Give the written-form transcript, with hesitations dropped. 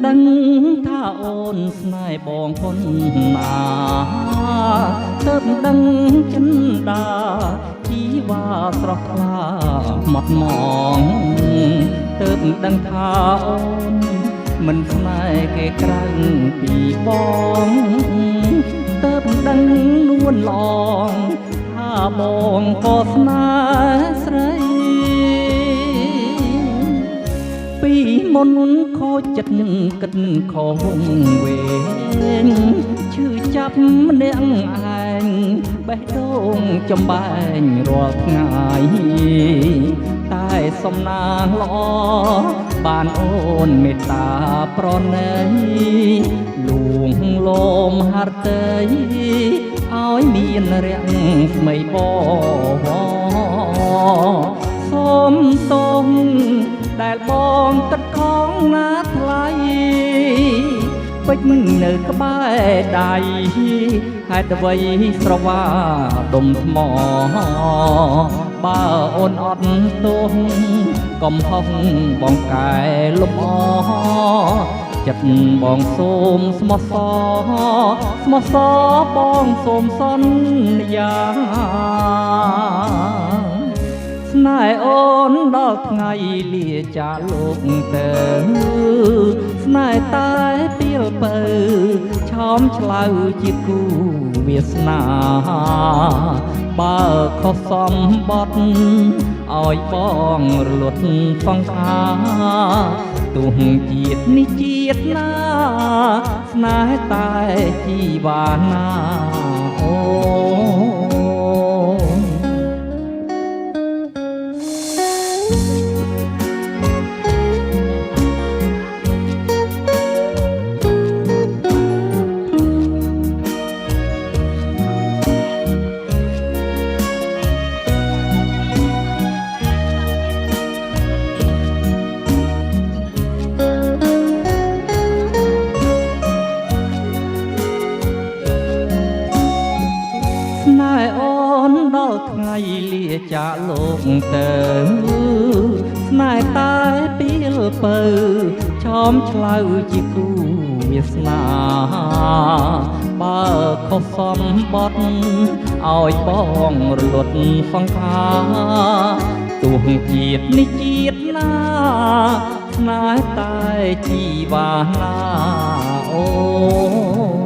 ដឹងថាអូនស្នេហ៍បងប៉ុណ្ណាទើបដឹងចិនដាជីវ៉ាស្រស់ថ្លាមកមងទើបដឹងថាអូនមិនស្នេហ៍គេក្រៅពីបងទើបដឹងនួនឡងថាបងក៏ស្នេហ៍ស្រីពីមុនខូចចិត្តគិតខុសវេងឈឺចាប់ម្នាក់ឯងបេះដូងចំបែងរាល់ថ្ងៃតែសំណាងល្អបានអូនមេត្តាប្រណីលួងលោមហឫទ័យឲ្យមានរាំងស្មីបវសូមទោសដែលបងគិតខំណាថ្លៃពេចនៅក្បែរដៃហេតុអ្វីស្រវាដុំថ្មបើអូនអត់ទោសកំហុសបងកែលំអចិត្តបងសូមស្មោះសបងសូមសន្យាស្នេហ៍អូនដល់ថ្ងៃលាចាលោកទៅស្នេហ៍តែពីលពៅឆោមឆ្លៅជាគូវាសនាបើខុសសម្បត្តិឲ្យបងរលត់សង្សារទោះជាតិនេះជាតិណាស្នេហ៍តែជីវ៉ាណាអូដល់ថ្ងៃលាចាលោកទៅស្នេហ៍តែពីលពៅឆោមឆ្លៅជាគូវាសនាបើខុសសម្បត្តិឲ្យបងរលត់សង្ខារទោះជាតិនេះជាតិណាស្នេហ៍តែជីវ៉ាណាអូ